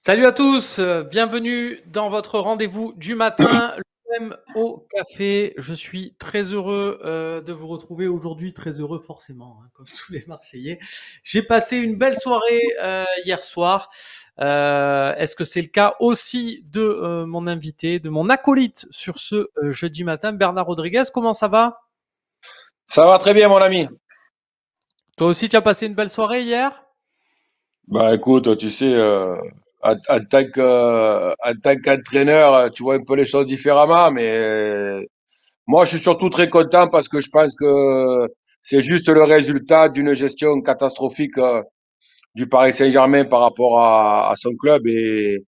Salut à tous, bienvenue dans votre rendez-vous du matin, l'OM au café. Je suis très heureux de vous retrouver aujourd'hui, très heureux forcément, hein, comme tous les Marseillais. J'ai passé une belle soirée hier soir. Est-ce que c'est le cas aussi de mon invité, de mon acolyte sur ce jeudi matin, Bernard Rodriguez? Comment ça va? Ça va très bien, mon ami. Toi aussi, tu as passé une belle soirée hier? Bah écoute, tu sais, en tant qu'entraîneur, tu vois un peu les choses différemment, mais moi je suis surtout très content parce que je pense que c'est juste le résultat d'une gestion catastrophique du Paris Saint-Germain par rapport à son club et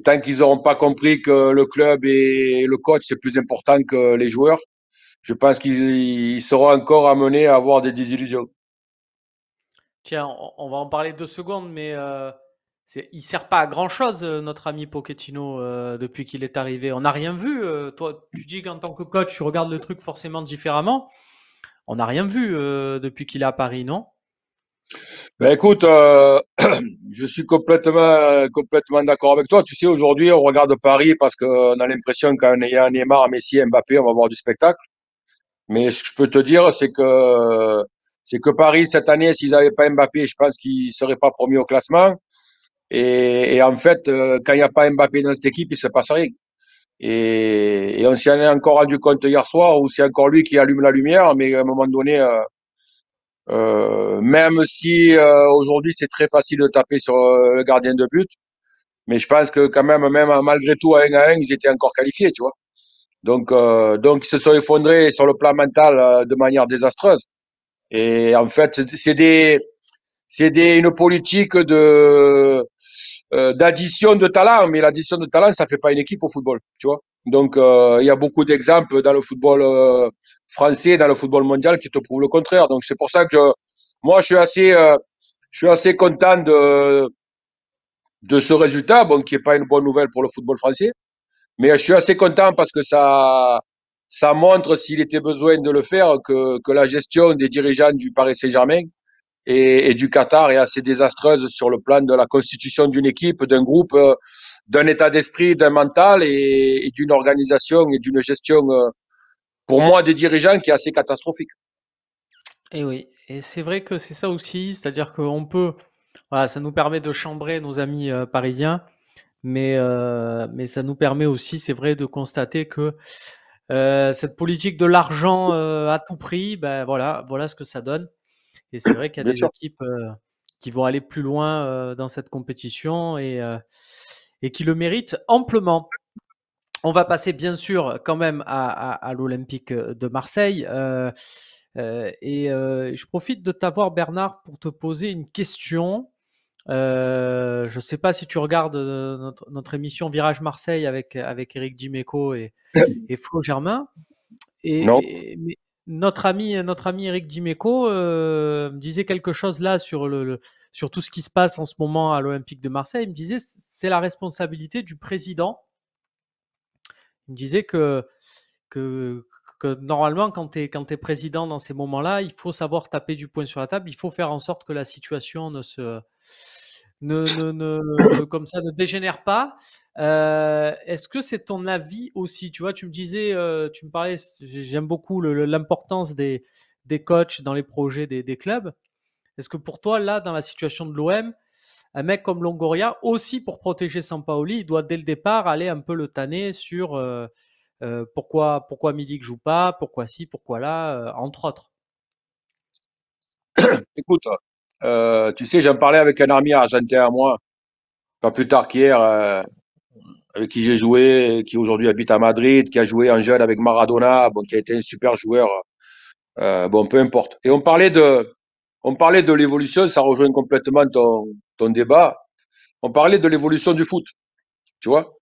tant qu'ils n'auront pas compris que le club et le coach c'est plus important que les joueurs, je pense qu'ils seront encore amenés à avoir des désillusions. Tiens, on va en parler 2 secondes, mais il sert pas à grand-chose, notre ami Pochettino, depuis qu'il est arrivé. On n'a rien vu. Toi, tu dis qu'en tant que coach, tu regardes le truc forcément différemment. On n'a rien vu depuis qu'il est à Paris, non? Ben écoute, je suis complètement d'accord avec toi. Tu sais, aujourd'hui, on regarde Paris parce qu'on a l'impression qu'en ayant Neymar, Messi, et Mbappé, on va avoir du spectacle. Mais ce que je peux te dire, c'est que Paris cette année, s'ils n'avaient pas Mbappé, je pense qu'ils seraient pas promis au classement. Et en fait, quand il n'y a pas Mbappé dans cette équipe, il se passe rien. Et on s'y en est encore rendu compte hier soir, où c'est encore lui qui allume la lumière, mais à un moment donné. Même si aujourd'hui c'est très facile de taper sur le gardien de but, mais je pense que quand même malgré tout à 1-1, ils étaient encore qualifiés, tu vois. Donc ils se sont effondrés sur le plan mental de manière désastreuse. Et en fait, une politique d'addition de talent, mais l'addition de talent, ça fait pas une équipe au football, tu vois. Donc il y a beaucoup d'exemples dans le football français, dans le football mondial qui te prouvent le contraire. Donc c'est pour ça que moi je suis assez content de ce résultat, bon, qui est pas une bonne nouvelle pour le football français, mais je suis assez content parce que ça montre s'il était besoin de le faire que la gestion des dirigeants du Paris Saint-Germain et du Qatar est assez désastreuse sur le plan de la constitution d'une équipe, d'un groupe, d'un état d'esprit, d'un mental et d'une organisation et d'une gestion, pour moi, des dirigeants qui est assez catastrophique. Et oui, et c'est vrai que c'est ça aussi, c'est-à-dire qu'on peut, voilà, ça nous permet de chambrer nos amis parisiens, mais ça nous permet aussi, c'est vrai, de constater que cette politique de l'argent à tout prix, ben voilà ce que ça donne. Et c'est vrai qu'il y a Bien des sûr. équipes qui vont aller plus loin dans cette compétition et qui le méritent amplement. On va passer bien sûr quand même à l'Olympique de Marseille. Je profite de t'avoir, Bernard, pour te poser une question. Je ne sais pas si tu regardes notre émission Virage Marseille avec Eric Dimeco et Flo Germain. Non. Mais notre ami Eric Dimeco me disait quelque chose là sur tout ce qui se passe en ce moment à l'Olympique de Marseille. Il me disait c'est la responsabilité du président. Il me disait que, que normalement, quand tu es président dans ces moments-là, il faut savoir taper du poing sur la table. Il faut faire en sorte que la situation comme ça, ne dégénère pas. Est-ce que c'est ton avis aussi? Tu vois, tu me disais, tu me parlais, j'aime beaucoup l'importance des coachs dans les projets des clubs. Est-ce que pour toi, là, dans la situation de l'OM, un mec comme Longoria, aussi pour protéger Sampaoli, il doit dès le départ aller un peu le tanner sur pourquoi Milik joue pas, pourquoi ci, pourquoi là, entre autres. Écoute, tu sais, j'en parlais avec un ami argentin à moi, pas plus tard qu'hier, avec qui j'ai joué, qui aujourd'hui habite à Madrid, qui a joué en jeune avec Maradona, bon, qui a été un super joueur, bon, peu importe. Et on parlait de l'évolution, ça rejoint complètement ton débat. On parlait de l'évolution du foot, tu vois.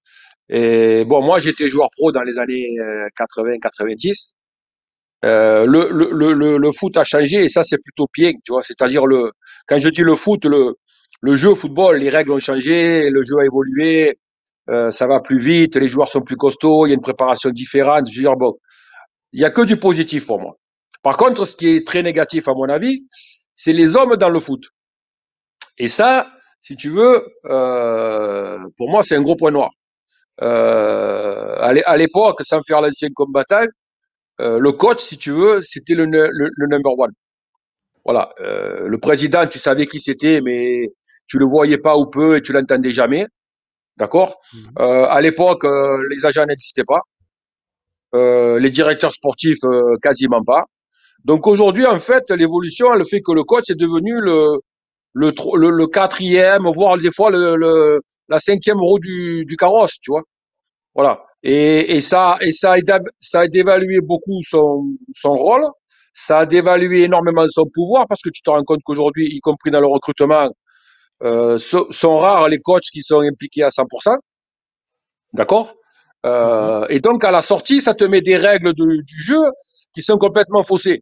Et bon, moi, j'étais joueur pro dans les années 80-90. Le foot a changé et ça, c'est plutôt bien, tu vois. C'est-à-dire, quand je dis le foot, le jeu au football, les règles ont changé, le jeu a évolué, ça va plus vite, les joueurs sont plus costauds, il y a une préparation différente. Je veux dire, bon, il y a que du positif pour moi. Par contre, ce qui est très négatif, à mon avis, c'est les hommes dans le foot. Et ça, si tu veux, pour moi, c'est un gros point noir. À l'époque, sans faire l'ancien combattant, le coach, si tu veux, c'était le number one. Voilà. Le président, tu savais qui c'était, mais tu le voyais pas ou peu et tu l'entendais jamais. D'accord. Mhm. À l'époque, les agents n'existaient pas. Les directeurs sportifs, quasiment pas. Donc aujourd'hui, en fait, l'évolution, elle fait que le coach est devenu le quatrième, voire des fois la cinquième roue du carrosse, tu vois. Voilà. Ça a dévalué beaucoup son rôle. Ça a dévalué énormément son pouvoir parce que tu te rends compte qu'aujourd'hui, y compris dans le recrutement, sont rares les coachs qui sont impliqués à 100%. D'accord. Mhm. Et donc, à la sortie, ça te met des règles du jeu qui sont complètement faussées.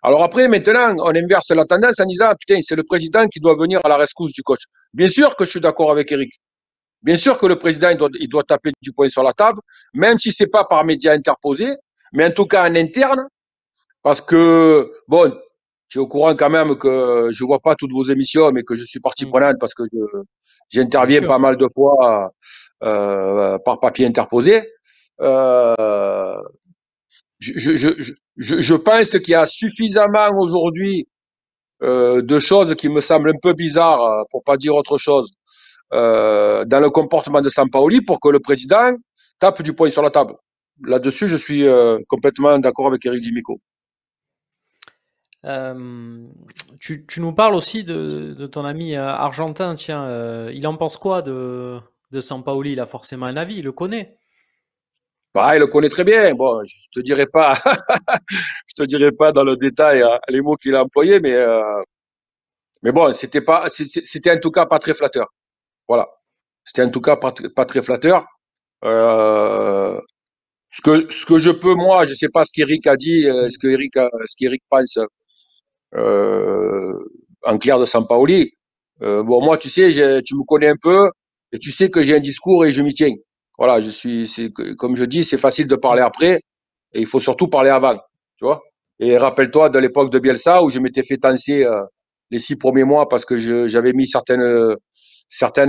Alors après, maintenant, on inverse la tendance en disant, ah, putain, c'est le président qui doit venir à la rescousse du coach. Bien sûr que je suis d'accord avec Eric. Bien sûr que le président, il doit taper du poing sur la table, même si c'est pas par médias interposés, mais en tout cas en interne, parce que, bon, tu es au courant quand même que je vois pas toutes vos émissions, mais que je suis partie Mhm. prenante parce que Bien j'interviens sûr. pas mal de fois par papier interposé. Euh, je pense qu'il y a suffisamment aujourd'hui de choses qui me semblent un peu bizarres, pour pas dire autre chose, dans le comportement de Sampaoli pour que le président tape du poing sur la table. Là-dessus, je suis complètement d'accord avec Eric Dimico. Euh, tu nous parles aussi de ton ami argentin, tiens, il en pense quoi de Sampaoli? Il a forcément un avis, il le connaît. Bah, il le connaît très bien. Bon, je te dirai pas dans le détail les mots qu'il a employés, mais bon, c'était en tout cas pas très flatteur. Voilà, c'était en tout cas pas très flatteur. Euh, ce que je peux moi, je sais pas ce qu'Eric a dit, ce qu'Eric pense euh, en clair de Sampaoli. Bon, moi, tu sais, tu me connais un peu et tu sais que j'ai un discours et je m'y tiens. Voilà, comme je dis, c'est facile de parler après et il faut surtout parler avant, tu vois. Et rappelle-toi de l'époque de Bielsa où je m'étais fait tancer les 6 premiers mois parce que j'avais mis certaines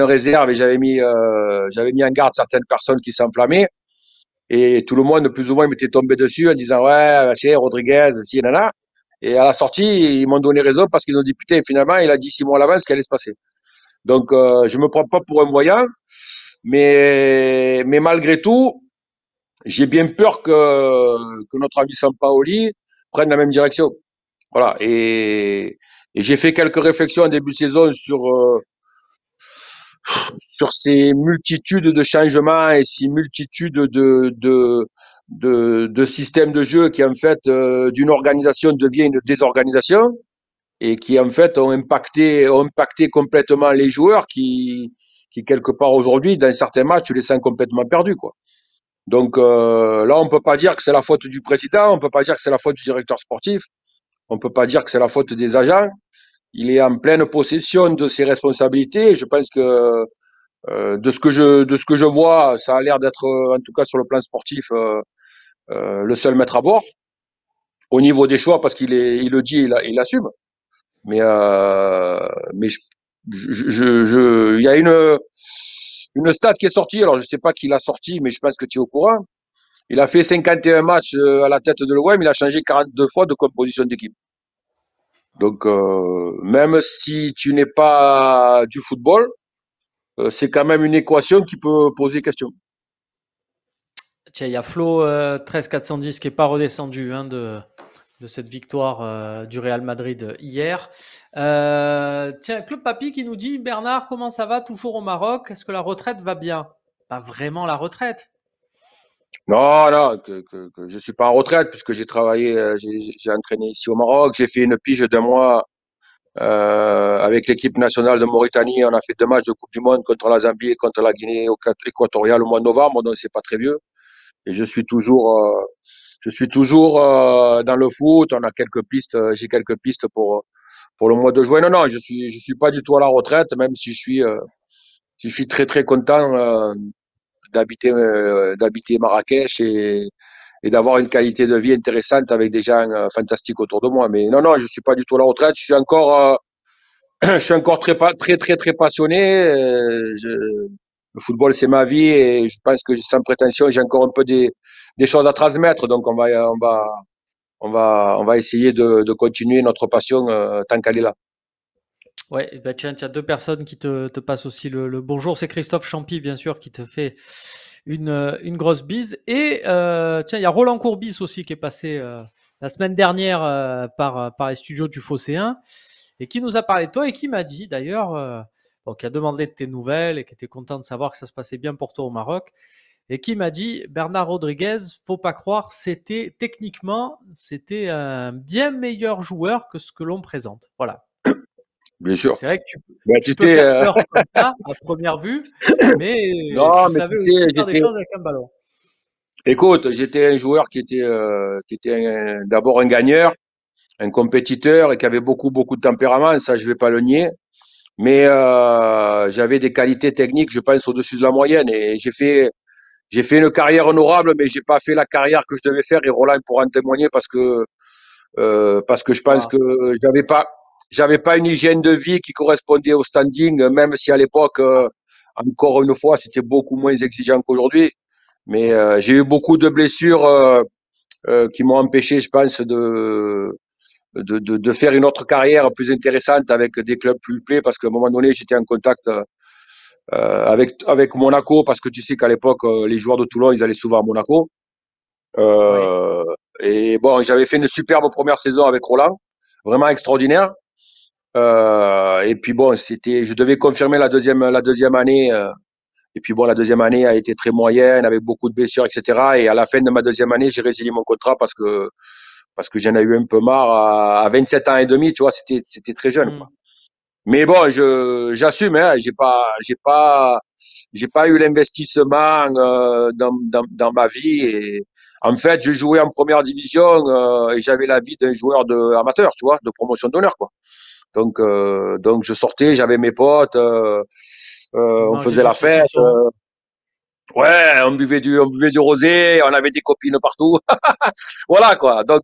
réserves et j'avais mis en garde certaines personnes qui s'enflammaient. Et tout le monde, plus ou moins, m'était tombé dessus en disant, ouais, c'est Rodriguez, si, nana. Et à la sortie, ils m'ont donné raison parce qu'ils ont dit, putain, finalement, il a dit 6 mois à l'avance ce qui allait se passer. Donc, je me prends pas pour un voyant, mais malgré tout, j'ai bien peur que notre ami Sampaoli prenne la même direction. Voilà. Et j'ai fait quelques réflexions en début de saison sur ces multitudes de changements et ces multitudes de systèmes de jeu qui, en fait, d'une organisation devient une désorganisation et qui, en fait, ont impacté complètement les joueurs qui quelque part, aujourd'hui, dans certains matchs, tu les sens complètement perdus, quoi. Donc, là, on peut pas dire que c'est la faute du président, on peut pas dire que c'est la faute du directeur sportif, on peut pas dire que c'est la faute des agents. Il est en pleine possession de ses responsabilités. Je pense que de ce que je vois, ça a l'air d'être, en tout cas sur le plan sportif, le seul maître à bord. Au niveau des choix, parce il le dit, il assume. Mais il y a une stat qui est sortie. Alors, je sais pas qui l'a sortie, mais je pense que tu es au courant. Il a fait 51 matchs à la tête de l'OM. Il a changé 42 fois de composition d'équipe. Donc, même si tu n'es pas du football, c'est quand même une équation qui peut poser question. Tiens, il y a Flo 13410 qui est pas redescendu hein, de cette victoire du Real Madrid hier. Tiens, Club Papy qui nous dit Bernard, comment ça va toujours au Maroc? Est-ce que la retraite va bien? Pas vraiment la retraite. Non, non, que je suis pas en retraite puisque j'ai travaillé, j'ai entraîné ici au Maroc. J'ai fait une pige d'1 mois avec l'équipe nationale de Mauritanie. On a fait 2 matchs de Coupe du Monde contre la Zambie et contre la Guinée équatoriale au mois de novembre, donc c'est pas très vieux. Et je suis toujours dans le foot. On a quelques pistes, j'ai quelques pistes pour le mois de juin. Non, non, je suis pas du tout à la retraite, même si je suis très très content d'habiter Marrakech et d'avoir une qualité de vie intéressante avec des gens fantastiques autour de moi. Mais non, non, je suis pas du tout à la retraite. Je suis encore je suis encore très passionné. Le football, c'est ma vie et je pense que sans prétention, j'ai encore un peu des choses à transmettre. Donc, on va essayer de continuer notre passion tant qu'elle est là. Ouais, et bah tiens, tu as deux personnes qui te passent aussi le bonjour. C'est Christophe Champy, bien sûr, qui te fait une grosse bise. Et tiens, il y a Roland Courbis aussi qui est passé la semaine dernière par les studios du Phocéen et qui nous a parlé de toi et qui m'a dit d'ailleurs, bon, qui a demandé de tes nouvelles et qui était content de savoir que ça se passait bien pour toi au Maroc et qui m'a dit Bernard Rodriguez, faut pas croire, c'était techniquement, c'était un bien meilleur joueur que ce que l'on présente. Voilà. Bien sûr. C'est vrai que Ben, tu tu peux sais, faire peur comme ça à première vue, mais non, tu mais savais tu sais, aussi faire des choses avec un ballon. écoute, j'étais un joueur qui était d'abord un gagneur, un compétiteur et qui avait beaucoup de tempérament. Ça, je vais pas le nier. Mais j'avais des qualités techniques, je pense, au-dessus de la moyenne. Et j'ai fait une carrière honorable, mais j'ai pas fait la carrière que je devais faire. Et Roland pourra en témoigner parce que je pense Waouh. que j'avais pas une hygiène de vie qui correspondait au standing, même si à l'époque, encore une fois, c'était beaucoup moins exigeant qu'aujourd'hui. Mais j'ai eu beaucoup de blessures qui m'ont empêché, je pense, de faire une autre carrière plus intéressante avec des clubs plus play, parce qu'à un moment donné, j'étais en contact avec Monaco, parce que tu sais qu'à l'époque, les joueurs de Toulon, ils allaient souvent à Monaco. Ouais. Euh, et bon, j'avais fait une superbe première saison avec Roland, vraiment extraordinaire. Et puis bon, je devais confirmer la deuxième année. Et puis bon, la deuxième année a été très moyenne, avec beaucoup de blessures, etc. Et à la fin de ma deuxième année, j'ai résilié mon contrat parce que j'en ai eu un peu marre à 27 ans et demi, tu vois, c'était très jeune, quoi. Hmm. Mais bon, j'assume, hein, j'ai pas eu l'investissement dans ma vie. Et en fait, je jouais en première division et j'avais la vie d'un joueur de amateur, tu vois, de promotion d'honneur, quoi. Donc je sortais, j'avais mes potes, on Manger faisait du la fête. saucisson. Ouais, on buvait du rosé, on avait des copines partout. Voilà quoi. Donc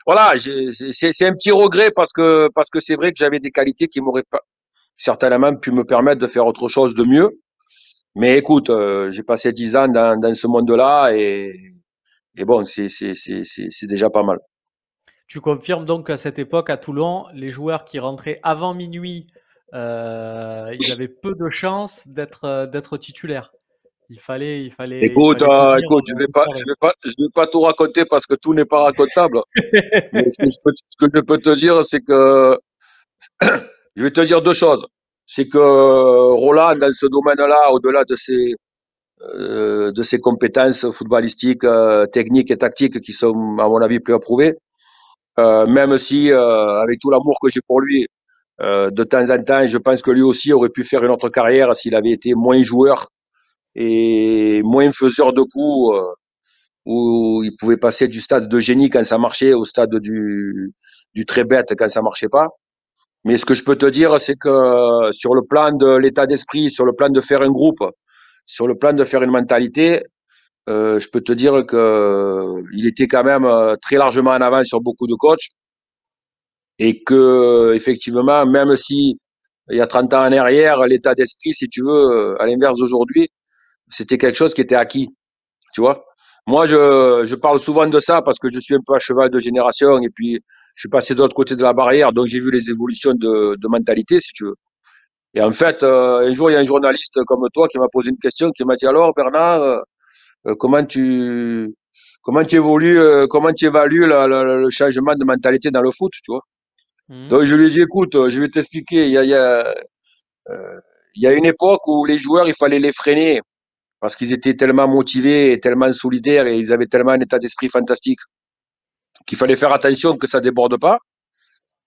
voilà, c'est un petit regret parce que c'est vrai que j'avais des qualités qui m'auraient pas certainement pu me permettre de faire autre chose de mieux. Mais écoute, j'ai passé 10 ans dans ce monde-là et bon, c'est déjà pas mal. Tu confirmes donc qu'à cette époque, à Toulon, les joueurs qui rentraient avant minuit, ils avaient peu de chances d'être titulaires. Il Écoute, fallait tenir écoute, une soirée. je vais pas tout raconter parce que tout n'est pas racontable. Mais ce que je peux te dire, c'est que je vais te dire deux choses. C'est que Roland, dans ce domaine-là, au-delà de ses compétences footballistiques, techniques et tactiques qui sont, à mon avis, plus approuvées, même si, avec tout l'amour que j'ai pour lui, de temps en temps, je pense que lui aussi aurait pu faire une autre carrière s'il avait été moins joueur et moins faiseur de coups, où il pouvait passer du stade de génie quand ça marchait au stade du très bête quand ça marchait pas. Mais ce que je peux te dire, c'est que sur le plan de l'état d'esprit, sur le plan de faire un groupe, sur le plan de faire une mentalité, je peux te dire que il était quand même très largement en avance sur beaucoup de coachs et que effectivement, même si il y a 30 ans en arrière, l'état d'esprit, si tu veux, à l'inverse d'aujourd'hui, c'était quelque chose qui était acquis, tu vois. Moi, je parle souvent de ça parce que je suis un peu à cheval de génération et puis je suis passé de l'autre côté de la barrière, donc j'ai vu les évolutions de mentalité, si tu veux. Et en fait, un jour, il y a un journaliste comme toi qui m'a posé une question, qui m'a dit alors Bernard, comment tu évolues, comment tu évalues le changement de mentalité dans le foot, tu vois. Mhm. Donc je lui ai dit écoute, je vais t'expliquer. Il y a une époque où les joueurs, il fallait les freiner parce qu'ils étaient tellement motivés et tellement solidaires et ils avaient tellement un état d'esprit fantastique qu'il fallait faire attention que ça déborde pas.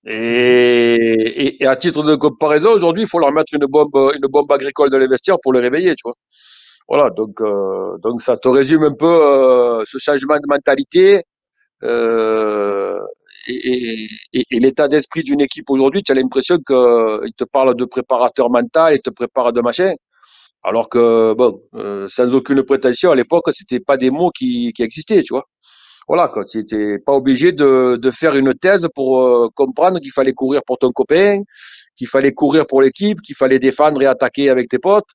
Mhm. Et à titre de comparaison, aujourd'hui, il faut leur mettre une bombe agricole dans les vestiaires pour les réveiller, tu vois. Voilà, donc ça te résume un peu ce changement de mentalité euh, et l'état d'esprit d'une équipe aujourd'hui. Tu as l'impression qu'il te parle de préparateur mental, il te prépare de machin. Alors que, bon, sans aucune prétention, à l'époque, c'était pas des mots qui existaient, tu vois. Voilà, quoi. C'était pas obligé de faire une thèse pour comprendre qu'il fallait courir pour ton copain, qu'il fallait courir pour l'équipe, qu'il fallait défendre et attaquer avec tes potes,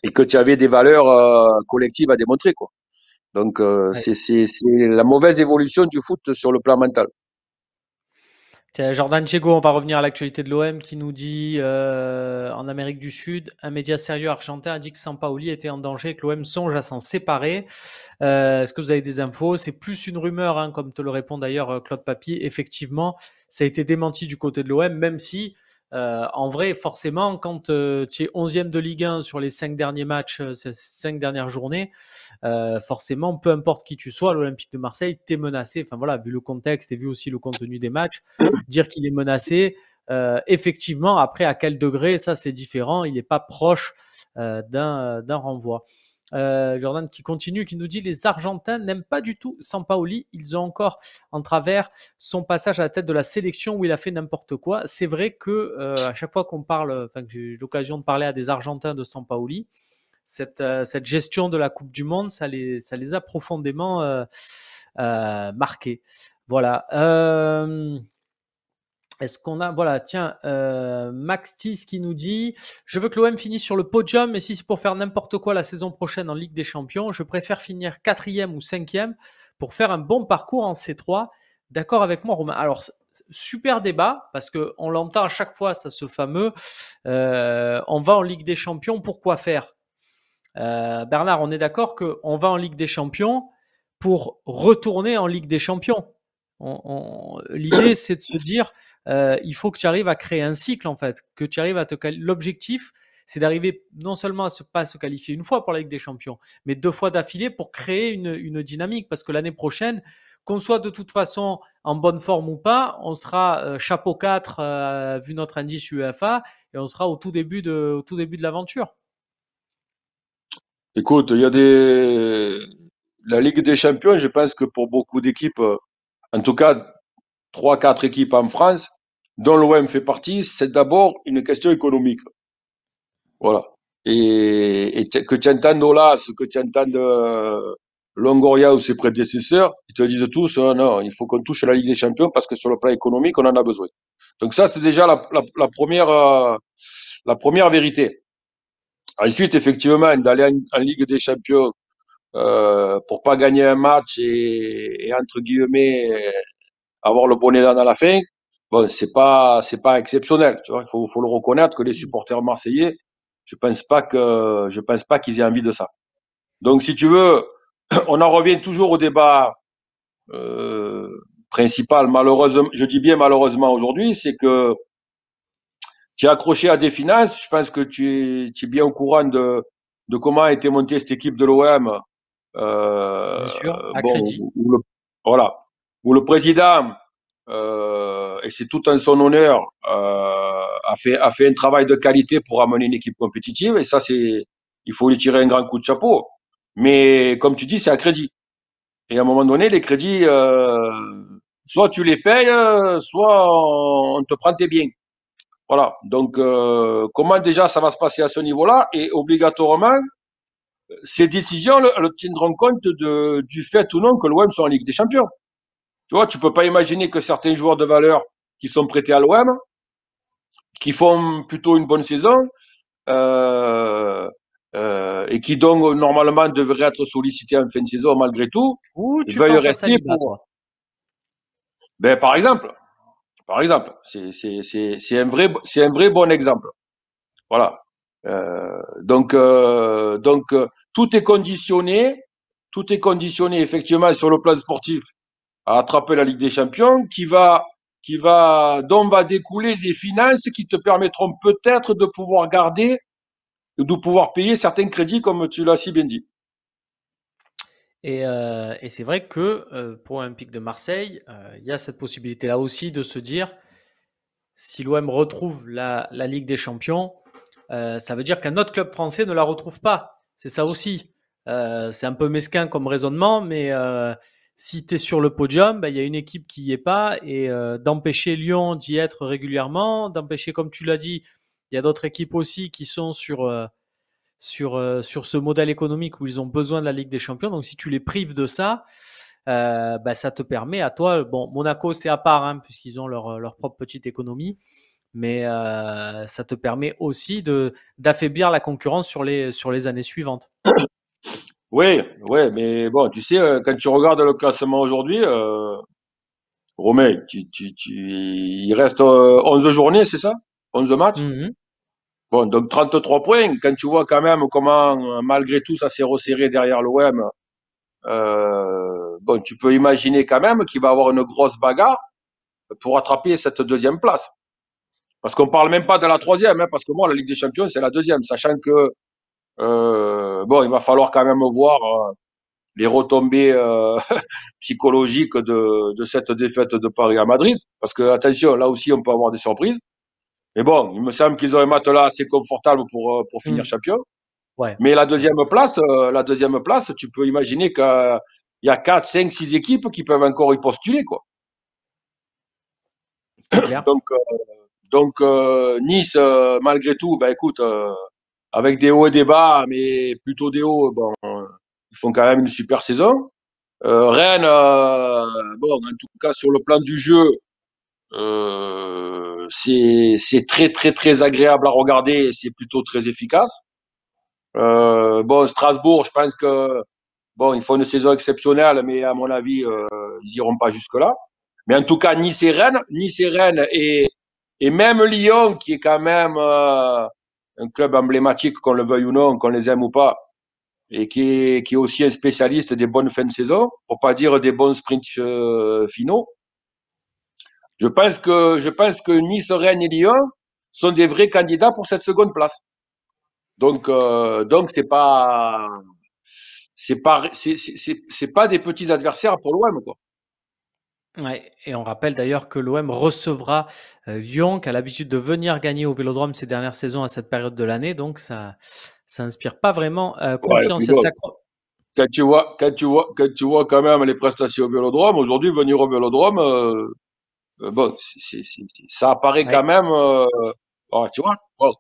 et que tu avais des valeurs collectives à démontrer, quoi. Donc, Ouais. c'est la mauvaise évolution du foot sur le plan mental. Tiens, Jordan Diego, on va revenir à l'actualité de l'OM qui nous dit en Amérique du Sud, un média sérieux argentin a dit que Sampaoli était en danger et que l'OM songe à s'en séparer. Est-ce que vous avez des infos? C'est plus une rumeur, hein, comme te le répond d'ailleurs Claude Papier. Effectivement, ça a été démenti du côté de l'OM, même si en vrai, forcément, quand tu es 11e de Ligue 1 sur les 5 derniers matchs, ces 5 dernières journées, forcément, peu importe qui tu sois, l'Olympique de Marseille, t'es menacé. Enfin voilà, vu le contexte et vu aussi le contenu des matchs, dire qu'il est menacé, effectivement, après à quel degré, ça c'est différent. Il n'est pas proche d'un renvoi. Jordan qui continue, qui nous dit les Argentins n'aiment pas du tout Sampaoli. Ils ont encore en travers son passage à la tête de la sélection où il a fait n'importe quoi. C'est vrai que à chaque fois qu'on parle, enfin que j'ai l'occasion de parler à des Argentins de Sampaoli, cette gestion de la Coupe du Monde, ça les a profondément marqués. Voilà. Est-ce qu'on a, voilà, tiens, Max Tis qui nous dit, je veux que l'OM finisse sur le podium, mais si c'est pour faire n'importe quoi la saison prochaine en Ligue des Champions, je préfère finir quatrième ou cinquième pour faire un bon parcours en C3. D'accord avec moi, Romain? Alors, super débat, parce que on l'entend à chaque fois, ça, ce fameux, on va en Ligue des Champions, pourquoi faire? Bernard, on est d'accord qu'on va en Ligue des Champions pour retourner en Ligue des Champions. L'idée, c'est de se dire, il faut que tu arrives à créer un cycle, en fait, que tu arrives à l'objectif, c'est d'arriver non seulement à pas se qualifier une fois pour la Ligue des Champions, mais 2 fois d'affilée pour créer une dynamique. Parce que l'année prochaine, qu'on soit de toute façon en bonne forme ou pas, on sera chapeau 4 vu notre indice UEFA et on sera au tout début de l'aventure. Écoute, la Ligue des Champions, je pense que pour beaucoup d'équipes, en tout cas, trois, quatre équipes en France, dont l'OM fait partie, c'est d'abord une question économique. Voilà. Que tu entendes Olas, que tu entendes Longoria ou ses prédécesseurs, ils te disent tous, non, il faut qu'on touche à la Ligue des Champions parce que sur le plan économique, on en a besoin. Donc ça, c'est déjà la première vérité. Ensuite, effectivement, d'aller en Ligue des Champions pour pas gagner un match et entre guillemets avoir le bonnet dans la fin, bon, c'est pas exceptionnel. Tu vois, faut le reconnaître que les supporters marseillais, je pense pas qu'ils aient envie de ça. Donc, si tu veux, on en revient toujours au débat euh, principal. Malheureusement, je dis bien malheureusement aujourd'hui, c'est que tu es accroché à des finances. Je pense que tu es bien au courant de comment a été montée cette équipe de l'OM. Bien sûr, à Bon, crédit. voilà, où le président, et c'est tout en son honneur, a fait un travail de qualité pour amener une équipe compétitive. Et ça, il faut lui tirer un grand coup de chapeau. Mais comme tu dis, c'est à crédit. Et à un moment donné, les crédits, soit tu les payes, soit on te prend tes biens. Voilà. Donc, comment déjà ça va se passer à ce niveau-là? Et obligatoirement, ces décisions, elles tiendront compte du fait ou non que l'OM soit en Ligue des Champions. Tu vois, tu peux pas imaginer que certains joueurs de valeur qui sont prêtés à l'OM, qui font plutôt une bonne saison, euh, et qui donc normalement devraient être sollicités en fin de saison malgré tout, Ou tu veuillent penses à rester Saliba, pour. toi? Ben, par exemple, c'est un vrai bon exemple. Voilà. Tout est conditionné, effectivement sur le plan sportif à attraper la Ligue des Champions, dont va découler des finances qui te permettront peut-être de pouvoir garder, de pouvoir payer certains crédits, comme tu l'as si bien dit. Et c'est vrai que pour l'Olympique de Marseille, il y a cette possibilité-là aussi de se dire, si l'OM retrouve la Ligue des Champions, ça veut dire qu'un autre club français ne la retrouve pas. C'est ça aussi. C'est un peu mesquin comme raisonnement, mais si tu es sur le podium, il y a une équipe qui n'y est pas, et d'empêcher Lyon d'y être régulièrement, d'empêcher, comme tu l'as dit, il y a d'autres équipes aussi qui sont sur ce modèle économique où ils ont besoin de la Ligue des Champions. Donc si tu les prives de ça, ça te permet à toi, bon, Monaco c'est à part, hein, puisqu'ils ont leur propre petite économie, mais ça te permet aussi d'affaiblir la concurrence sur les années suivantes. Oui, oui, mais bon, tu sais, quand tu regardes le classement aujourd'hui, Romain, il reste 11 journées, c'est ça? 11 matchs? Mhm. Bon, donc 33 points. Quand tu vois quand même comment, malgré tout, ça s'est resserré derrière l'OM, bon, tu peux imaginer quand même qu'il va y avoir une grosse bagarre pour attraper cette deuxième place. Parce qu'on parle même pas de la troisième, hein, parce que moi, la Ligue des Champions, c'est la deuxième, sachant que, bon, il va falloir quand même voir les retombées psychologiques de cette défaite de Paris à Madrid. Parce que, attention, là aussi, on peut avoir des surprises. Mais bon, il me semble qu'ils ont un matelas assez confortable pour finir Mhm. champion. Ouais, Mais ouais, la deuxième place, tu peux imaginer qu'il y a 4, 5, 6 équipes qui peuvent encore y postuler, quoi. c'est clair. Donc, Nice, malgré tout, ben écoute, avec des hauts et des bas, mais plutôt des hauts, bon, ils font quand même une super saison. Rennes, bon, en tout cas sur le plan du jeu, c'est très très très agréable à regarder et c'est plutôt très efficace. Bon, Strasbourg, je pense que bon, ils font une saison exceptionnelle, mais à mon avis, ils iront pas jusque là. Mais en tout cas, Nice et Rennes et même Lyon, qui est quand même un club emblématique, qu'on le veuille ou non, qu'on les aime ou pas, et qui est aussi un spécialiste des bonnes fins de saison, pour pas dire des bons sprints finaux. Je pense que Nice, Rennes et Lyon sont des vrais candidats pour cette seconde place. Donc c'est pas des petits adversaires pour l'OM, quoi. Ouais, et on rappelle d'ailleurs que l'OM recevra Lyon, qui a l'habitude de venir gagner au Vélodrome ces dernières saisons à cette période de l'année, donc ça inspire pas vraiment Ouais, et puis confiance. Il y a bon, Sacro- quand tu vois quand même les prestations au Vélodrome, aujourd'hui venir au Vélodrome, bon, ça apparaît quand Ouais, même. Tu vois, bon,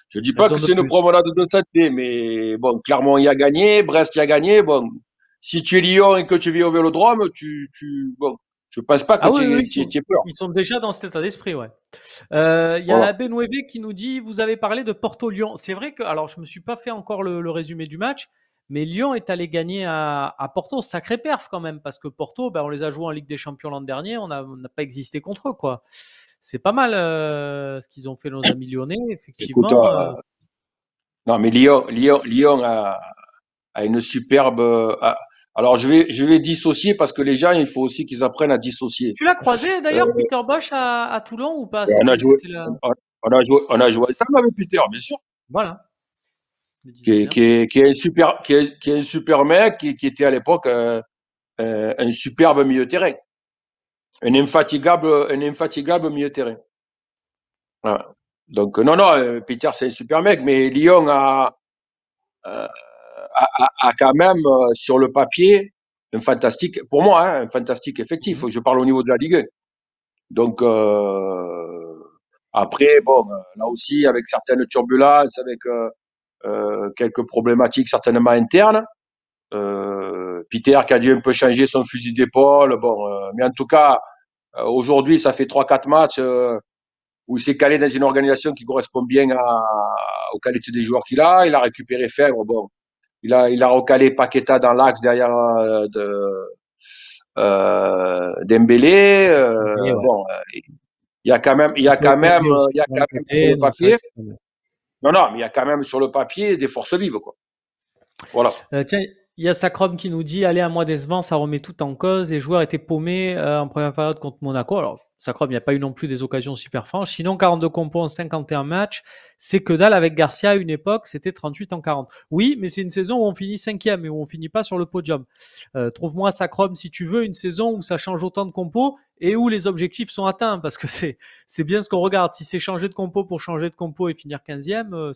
je dis pas elles que ont de c'est une plus. promenade de santé, mais bon, Clermont y a gagné, Brest y a gagné. Bon, si tu es Lyon et que tu vis au Vélodrome, bon, je pense pas que Ah oui, oui, tu aies peur. ils sont déjà dans cet état d'esprit, ouais. Il y Voilà. a Benouebe qui nous dit, vous avez parlé de Porto-Lyon. C'est vrai que, alors je me suis pas fait encore le résumé du match, mais Lyon est allé gagner à Porto. Sacré perf quand même, parce que Porto, ben, on les a joués en Ligue des Champions l'an dernier, on n'a pas existé contre eux, quoi. C'est pas mal ce qu'ils ont fait nos amis lyonnais, Écoute, effectivement. non, mais Lyon a une superbe. Alors je vais dissocier parce que les gens, il faut aussi qu'ils apprennent à dissocier. Tu l'as croisé Euh, d'ailleurs, Peter Bosch à Toulon ou pas? on a joué, C'était là. on a joué ensemble avec Peter, bien sûr. Voilà, je me qui disais est, bien. qui est, qui est un super, qui est un super mec, qui était à l'époque un superbe milieu de terrain, un infatigable milieu de terrain. Voilà. Donc non, non, Peter c'est un super mec, mais Lyon euh, a quand même sur le papier un fantastique, pour moi, hein, un fantastique effectif. Mhm. Je parle au niveau de la Ligue 1. Donc après, bon, là aussi avec certaines turbulences, avec quelques problématiques certainement internes. Peter qui a dû un peu changer son fusil d'épaule. Bon, mais en tout cas, aujourd'hui, ça fait 3, 4 matchs où il s'est calé dans une organisation qui correspond bien aux qualités des joueurs qu'il a. Il a récupéré Fèvre. Bon, il a recalé Paqueta dans l'axe derrière Dembélé. Dembélé, ouais. Bon, il y a quand même, il y a Nicolas quand même, Pepe aussi il y a sur quand un même sur côté, le donc c'est vrai papier. que c'est pas mal. Non, non, mais il y a quand même sur le papier des forces vives, quoi. Voilà. Tiens, il y a Sacrom qui nous dit, allez, un mois décevant, ça remet tout en cause. Les joueurs étaient paumés en première période contre Monaco. Alors, Sacrom, il n'y a pas eu non plus des occasions super franches. Sinon, 42 compos en 51 matchs, c'est que dalle avec Garcia à une époque, c'était 38 en 40. Oui, mais c'est une saison où on finit cinquième et où on finit pas sur le podium. Trouve-moi Sacrom si tu veux une saison où ça change autant de compos et où les objectifs sont atteints, parce que c'est bien ce qu'on regarde. Si c'est changer de compo pour changer de compo et finir 15e,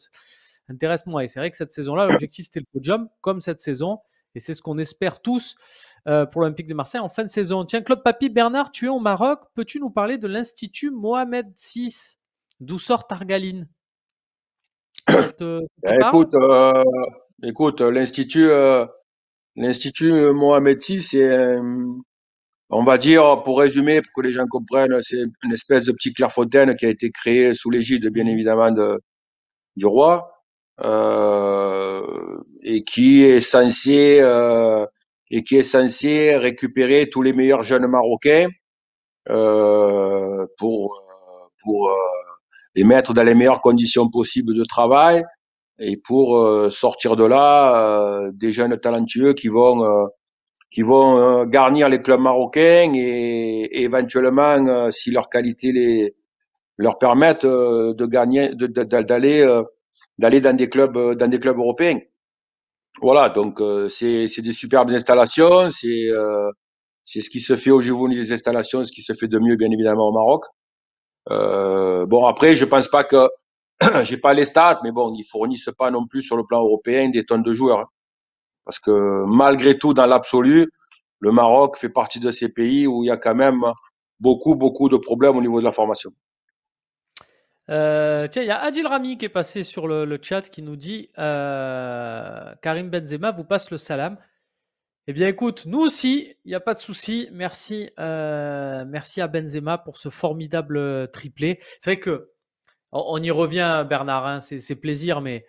intéresse-moi. Et c'est vrai que cette saison-là, l'objectif c'était le podium, comme cette saison. Et c'est ce qu'on espère tous pour l'Olympique de Marseille en fin de saison. Tiens, Claude Papy, Bernard, tu es au Maroc. Peux-tu nous parler de l'Institut Mohamed VI, d'où sort Targaline? Ça te Ben, parle? écoute, l'Institut Mohamed VI, On va dire, pour résumer, pour que les gens comprennent, c'est une espèce de petit Clairefontaine qui a été créé sous l'égide, bien Mhm. évidemment, du roi, et qui est censé récupérer tous les meilleurs jeunes Marocains pour les mettre dans les meilleures conditions possibles de travail et pour sortir de là des jeunes talentueux qui vont garnir les clubs marocains et éventuellement, si leur qualité leur permettent de gagner, d'aller dans des clubs européens. Voilà, donc c'est des superbes installations, c'est ce qui se fait au niveau des installations, ce qui se fait de mieux bien évidemment au Maroc. Bon après, je pense pas que j'ai pas les stats, mais bon, ils fournissent pas non plus sur le plan européen des tonnes de joueurs, hein. Parce que malgré tout, dans l'absolu, le Maroc fait partie de ces pays où il y a quand même beaucoup de problèmes au niveau de la formation. Tiens, il y a Adil Rami qui est passé sur le chat qui nous dit Karim Benzema vous passe le salam. Eh bien, écoute, nous aussi, il n'y a pas de souci. Merci, merci à Benzema pour ce formidable triplé. C'est vrai que on y revient, Bernard, hein, c'est plaisir, mais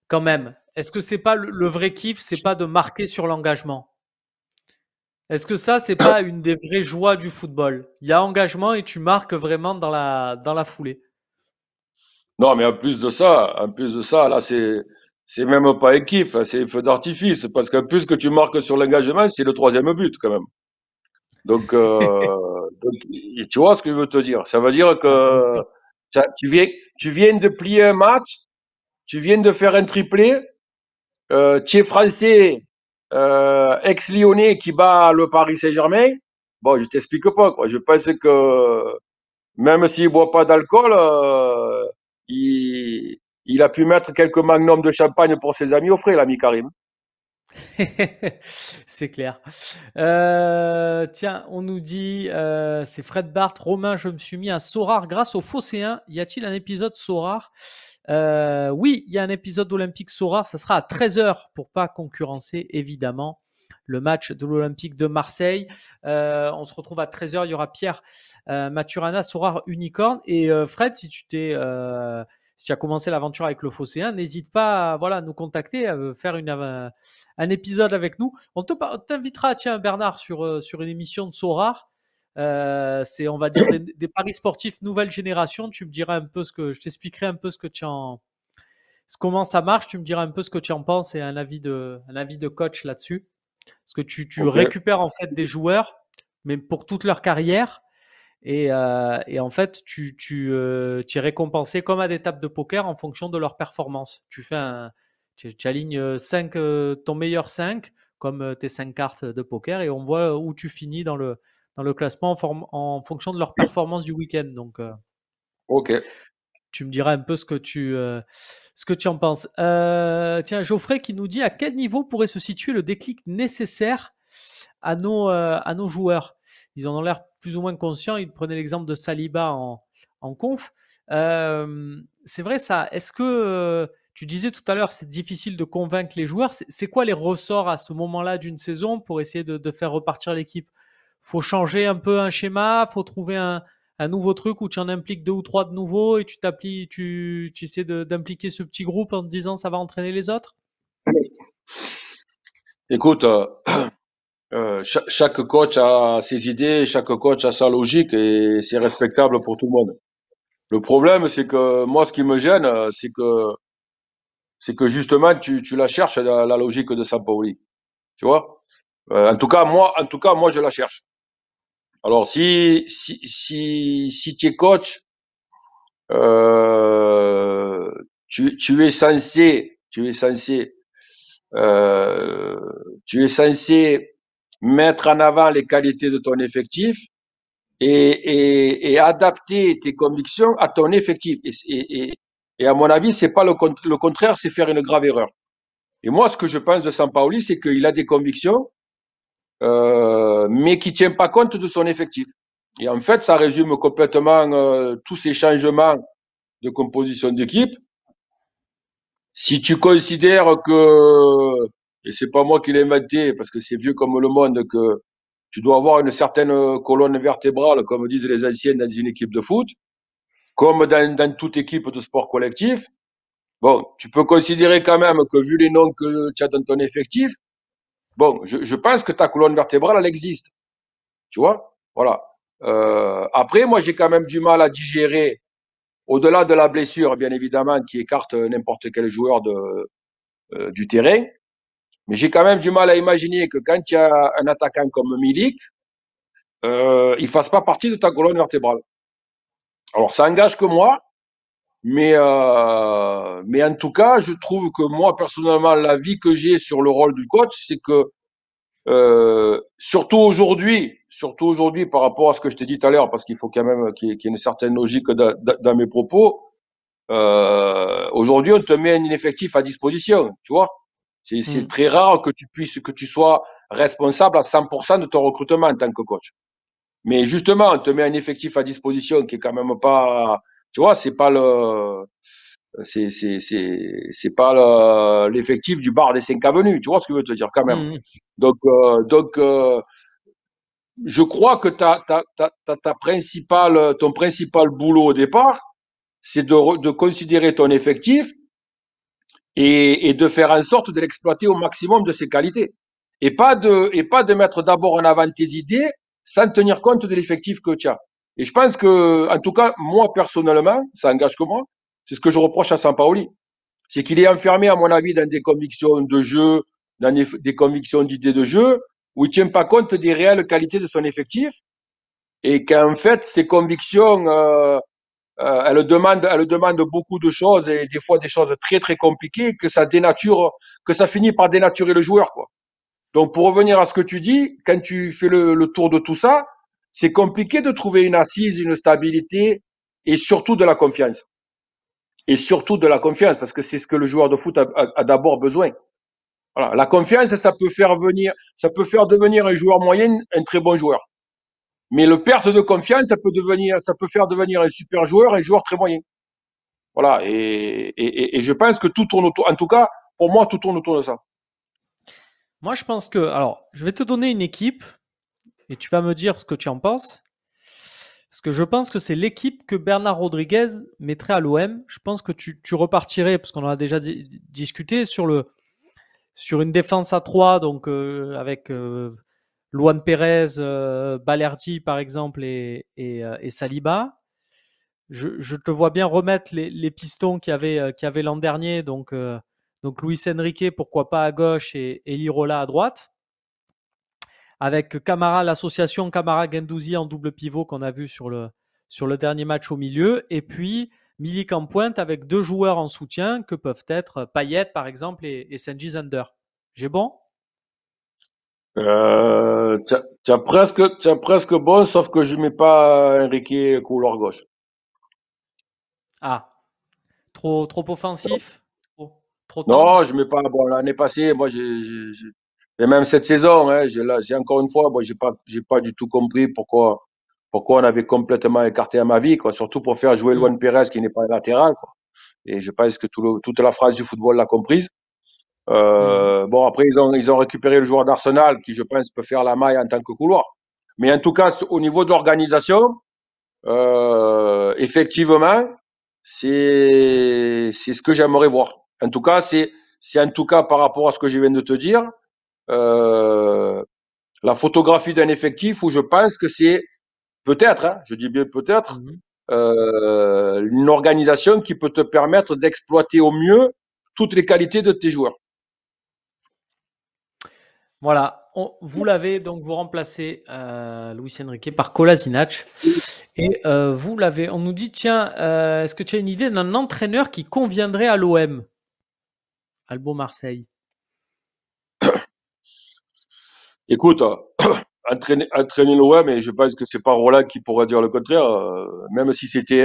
quand même, est-ce que c'est pas le vrai kiff, c'est pas de marquer sur l'engagement? Est-ce que ça, c'est pas une des vraies joies du football? Il y a engagement et tu marques vraiment dans la foulée. Non, mais en plus de ça, là, c'est même pas un kiff, hein, c'est un feu d'artifice, parce qu'en plus que tu marques sur l'engagement, c'est le troisième but quand même. Donc, tu vois ce que je veux te dire. Ça veut dire Ah, bien que sûr. tu viens de plier un match, tu viens de faire un triplé, tu es français, ex-lyonnais qui bat le Paris Saint-Germain. Bon, je t'explique pas, quoi. Je pense que même s'il boit pas d'alcool, il a pu mettre quelques magnums de champagne pour ses amis au frais, l'ami Karim. C'est clair. Tiens, on nous dit, c'est Fred Bart, Romain, je me suis mis à Sorare grâce aux Phocéens. Y a-t-il un épisode Sorare? Oui, il y a un épisode olympique Sorare. Ça sera à 13h pour pas concurrencer, évidemment, le match de l'Olympique de Marseille. On se retrouve à 13h. Il y aura Pierre Maturana, Sorare Unicorn. Et Fred, si tu as commencé l'aventure avec le Phocéen, n'hésite pas à voilà, nous contacter, à faire un épisode avec nous. On t'invitera, tiens, Bernard, sur une émission de Sorare. C'est, on va dire, des paris sportifs nouvelle génération. Tu me diras un peu je t'expliquerai un peu comment ça marche. Tu me diras un peu ce que tu en penses et un avis de coach là-dessus. Parce que tu Ok, récupères en fait des joueurs, mais pour toute leur carrière. Et en fait, tu es récompensé comme à des tables de poker en fonction de leur performance. Tu alignes 5, ton meilleur 5 comme tes 5 cartes de poker et on voit où tu finis dans le classement en fonction de leur performance du week-end. Donc, ok. tu me diras un peu ce que tu en penses. Tiens, Geoffrey qui nous dit à quel niveau pourrait se situer le déclic nécessaire à nos joueurs. Ils en ont l'air plus ou moins conscients. Ils prenaient l'exemple de Saliba en conf. C'est vrai ça. Est-ce que tu disais tout à l'heure, c'est difficile de convaincre les joueurs. C'est quoi les ressorts à ce moment-là d'une saison pour essayer de faire repartir l'équipe? Faut changer un peu un schéma, faut trouver un nouveau truc où tu en impliques deux ou trois de nouveaux et tu essaies d'impliquer ce petit groupe en te disant ça va entraîner les autres. Écoute, chaque coach a ses idées, chaque coach a sa logique et c'est respectable pour tout le monde. Le problème, c'est que moi, ce qui me gêne, c'est que justement, tu la cherches, la logique de Sampaoli. Tu vois? En tout cas, moi, je la cherche. Alors, si tu es coach, euh, euh, tu es censé mettre en avant les qualités de ton effectif et adapter tes convictions à ton effectif. Et à mon avis, c'est pas le contraire, c'est faire une grave erreur. Et moi, ce que je pense de Sampaoli, c'est qu'il a des convictions, mais qui tient pas compte de son effectif. Et en fait, ça résume complètement tous ces changements de composition d'équipe. Si tu considères que, et c'est pas moi qui l'ai inventé, parce que c'est vieux comme le monde, que Tu dois avoir une certaine colonne vertébrale, comme disent les anciens, dans une équipe de foot, comme dans toute équipe de sport collectif. Bon, tu peux considérer quand même que vu les noms que tu as dans ton effectif, bon, je pense que ta colonne vertébrale, elle existe. Tu vois? Voilà. Après, moi, j'ai quand même du mal à digérer, au-delà de la blessure, bien évidemment, qui écarte n'importe quel joueur du terrain. Mais j'ai quand même du mal à imaginer que quand il y a un attaquant comme Milik, il fasse pas partie de ta colonne vertébrale. Alors, ça engage que moi, mais en tout cas, je trouve que moi, personnellement, l'avis que j'ai sur le rôle du coach, c'est que surtout aujourd'hui, par rapport à ce que je t'ai dit tout à l'heure, parce qu'il faut quand même qu'il y ait une certaine logique dans mes propos. Aujourd'hui, on te met un effectif à disposition, tu vois. C'est Mm. très rare que tu sois responsable à 100% de ton recrutement en tant que coach. Mais justement, on te met un effectif à disposition qui est quand même pas, tu vois, c'est pas l'effectif du bar des 5 avenues, tu vois ce que je veux te dire quand même. Mm. Donc, je crois que ton principal boulot au départ, c'est de considérer ton effectif et de faire en sorte de l'exploiter au maximum de ses qualités. Et pas de mettre d'abord en avant tes idées sans tenir compte de l'effectif que tu as. Et je pense que, en tout cas, moi, personnellement, ça engage que moi, c'est ce que je reproche à Sampaoli. C'est qu'il est enfermé, à mon avis, dans des convictions de jeu, dans des convictions d'idées de jeu, où il ne tient pas compte des réelles qualités de son effectif, et qu'en fait, ces convictions, elle demande beaucoup de choses, et des fois des choses très très compliquées, que ça finit par dénaturer le joueur, quoi. Donc, pour revenir à ce que tu dis, quand tu fais le tour de tout ça, c'est compliqué de trouver une assise, une stabilité, et surtout de la confiance. Et surtout de la confiance, parce que c'est ce que le joueur de foot a d'abord besoin. Voilà. La confiance, ça peut faire devenir un joueur moyen un très bon joueur. Mais le perte de confiance, ça peut faire devenir un super joueur un joueur très moyen. Voilà. Et je pense que tout tourne autour, en tout cas, pour moi, tout tourne autour de ça. Moi, je pense que, alors, je vais te donner une équipe et tu vas me dire ce que tu en penses. Parce que je pense que c'est l'équipe que Bernard Rodriguez mettrait à l'OM. Je pense que tu repartirais, parce qu'on en a déjà discuté, sur une défense à 3, donc avec Luan Pérez, Balerdi par exemple et Saliba. Je te vois bien remettre les pistons qu'il y avait l'an dernier, donc Luis Enrique, pourquoi pas à gauche et Lirola à droite, avec Camara, l'association Camara-Gendouzi en double pivot qu'on a vu sur le dernier match au milieu, et puis Milik en pointe avec deux joueurs en soutien que peuvent être Payet par exemple et Sanji Zander. J'ai bon? Tu as presque bon, sauf que je mets pas Enrique couloir gauche. Ah, trop offensif? Trop Non, tendre? je mets pas. Bon, l'année passée, moi, et même cette saison, hein, j'ai encore une fois, moi, j'ai pas du tout compris pourquoi on avait complètement écarté à ma vie, quoi. Surtout pour faire jouer Hmm. Luan Pérez qui n'est pas latéral, quoi. Et je pense que toute la phrase du football l'a comprise. Mhm. Bon, après, ils ont récupéré le joueur d'Arsenal qui, je pense, peut faire la maille en tant que couloir. Mais en tout cas, au niveau de l'organisation, effectivement, c'est ce que j'aimerais voir. En tout cas, c'est en tout cas par rapport à ce que je viens de te dire, euh, la photographie d'un effectif où je pense que c'est peut-être, hein, je dis bien peut-être, Mhm. une organisation qui peut te permettre d'exploiter au mieux toutes les qualités de tes joueurs. Voilà, vous l'avez, donc vous remplacez Luis Enrique par Kolasinac. Et on nous dit, tiens, est-ce que tu as une idée d'un entraîneur qui conviendrait à l'OM, Albo Marseille? Écoute, entraîner l'OM, et je pense que c'est pas Roland qui pourra dire le contraire, même si c'était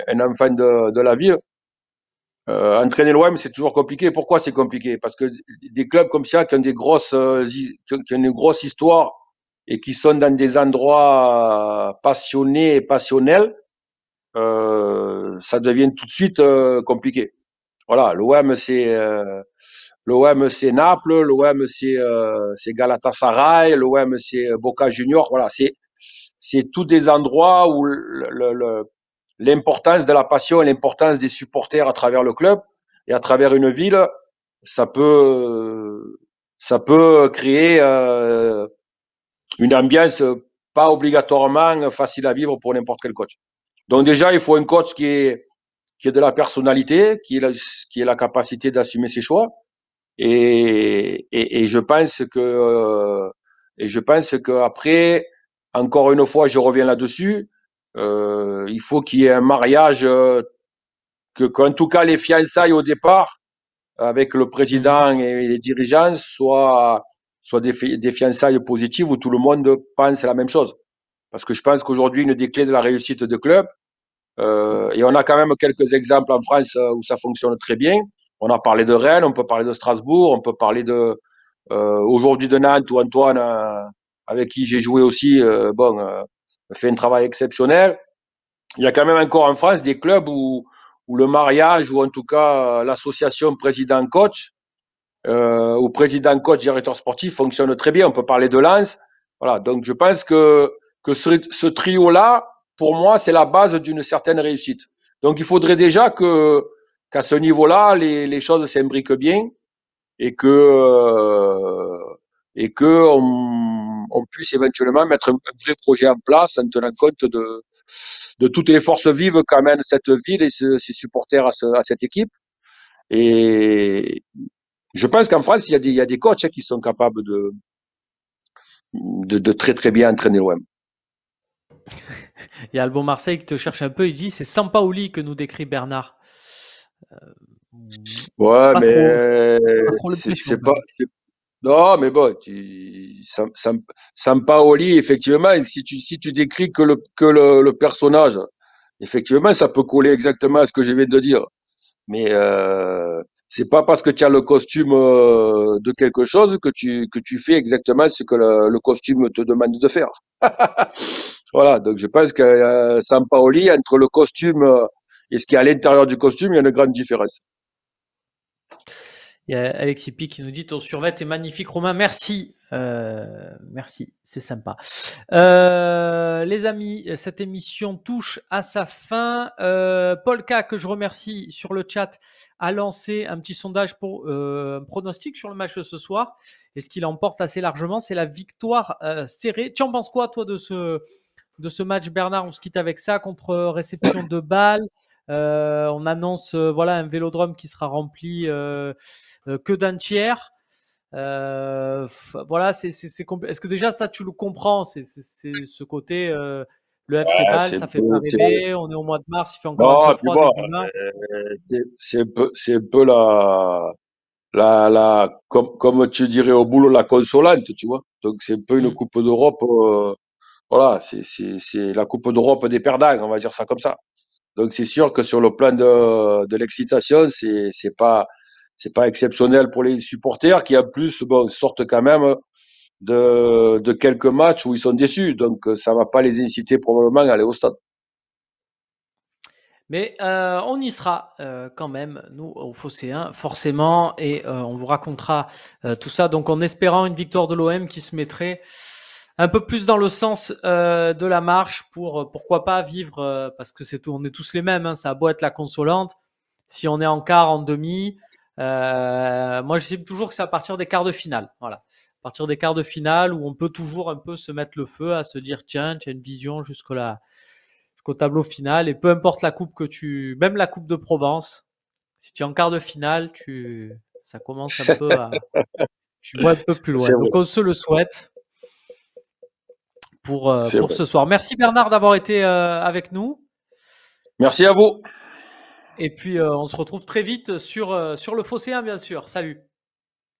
un enfant de la ville. Entraîner l'OM, c'est toujours compliqué. Pourquoi c'est compliqué? Parce que des clubs comme ça, qui ont une grosse histoire et qui sont dans des endroits passionnés et passionnels, ça devient tout de suite compliqué. Voilà, l'OM, L'OM c'est Naples, l'OM c'est Galatasaray, l'OM c'est Boca Juniors. Voilà, c'est tous des endroits où l'importance de la passion et l'importance des supporters à travers le club et à travers une ville, ça peut ça peut créer une ambiance pas obligatoirement facile à vivre pour n'importe quel coach. Donc déjà, il faut un coach qui ait de la personnalité, qui ait la capacité d'assumer ses choix. Et je pense que après, encore une fois, je reviens là-dessus. Il faut qu'il y ait un mariage, qu'en tout cas les fiançailles au départ avec le Mhm. président et les dirigeants soient des fiançailles positives où tout le monde pense la même chose. Parce que je pense qu'aujourd'hui, une des clés de la réussite de club, et on a quand même quelques exemples en France où ça fonctionne très bien. On a parlé de Rennes, on peut parler de Strasbourg, on peut parler de aujourd'hui de Nantes où Antoine, avec qui j'ai joué aussi, fait un travail exceptionnel. Il y a quand même encore en France des clubs où le mariage ou en tout cas l'association président-coach ou président-coach directeur sportif fonctionne très bien. On peut parler de Lens. Voilà, donc je pense que ce trio-là, pour moi, c'est la base d'une certaine réussite. Donc il faudrait déjà qu'à ce niveau-là, les choses s'imbriquent bien et on puisse éventuellement mettre un vrai projet en place en tenant compte de toutes les forces vives qu'amène cette ville et ses supporters à cette équipe. Et je pense qu'en France, il y a des coachs qui sont capables de très très bien entraîner l'OM. Il y a Albon Marseille qui te cherche un peu. Il dit c'est Sampaoli que nous décrit Bernard. Ouais, Pas trop. mais Pas trop l'impression c'est quand pas. même. Non, mais bon, Sampaoli, effectivement, si tu décris que le personnage, effectivement, ça peut coller exactement à ce que je viens de dire. Mais c'est pas parce que tu as le costume de quelque chose que tu fais exactement ce que le costume te demande de faire. Voilà, donc je pense que Sampaoli, entre le costume et ce qui est à l'intérieur du costume, il y a une grande différence. Il y a Alexis P qui nous dit ton survêt est magnifique, Romain. Merci. Merci, c'est sympa. Les amis, cette émission touche à sa fin. Paul K, que je remercie sur le chat, a lancé un petit sondage pour un pronostic sur le match de ce soir. Et ce qu'il emporte assez largement, c'est la victoire serrée. Tu en penses quoi, toi, de ce match, Bernard? On se quitte avec ça contre réception de balles. On annonce voilà un vélodrome qui sera rempli que d'un tiers. Voilà, est-ce que déjà ça tu le comprends? C'est ce côté le FC Ah, Bâle, c'est un ça fait peu, pas c'est- rêver. On est au mois de mars, il fait encore un peu Non, puis froid bon, début mars. c'est un peu comme tu dirais au boulot, la consolante, tu vois. Donc c'est un peu une Mm. Coupe d'Europe, voilà, c'est la Coupe d'Europe des perdants, on va dire ça comme ça. Donc c'est sûr que sur le plan de l'excitation, c'est pas exceptionnel pour les supporters qui en plus bon sortent quand même de quelques matchs où ils sont déçus. Donc ça va pas les inciter probablement à aller au stade. Mais on y sera quand même, nous, au Phocéen, forcément, et on vous racontera tout ça. Donc, en espérant une victoire de l'OM qui se mettrait un peu plus dans le sens de la marche pour, pourquoi pas, vivre, parce que on est tous les mêmes, hein, ça a beau être la consolante. Si on est en quart, en demi, moi, j'estime toujours que c'est à partir des quarts de finale. Voilà. À partir des quarts de finale où on peut toujours un peu se mettre le feu à se dire, tiens, tu as une vision jusque-là jusqu'au tableau final. Et peu importe la coupe même la coupe de Provence, si tu es en quart de finale, ça commence un peu tu vois un peu plus C'est loin. vrai, Donc on se le souhaite c'est pour vrai. ce soir. Merci Bernard d'avoir été avec nous. Merci à vous. Et puis on se retrouve très vite sur le Phocéen, bien sûr. Salut.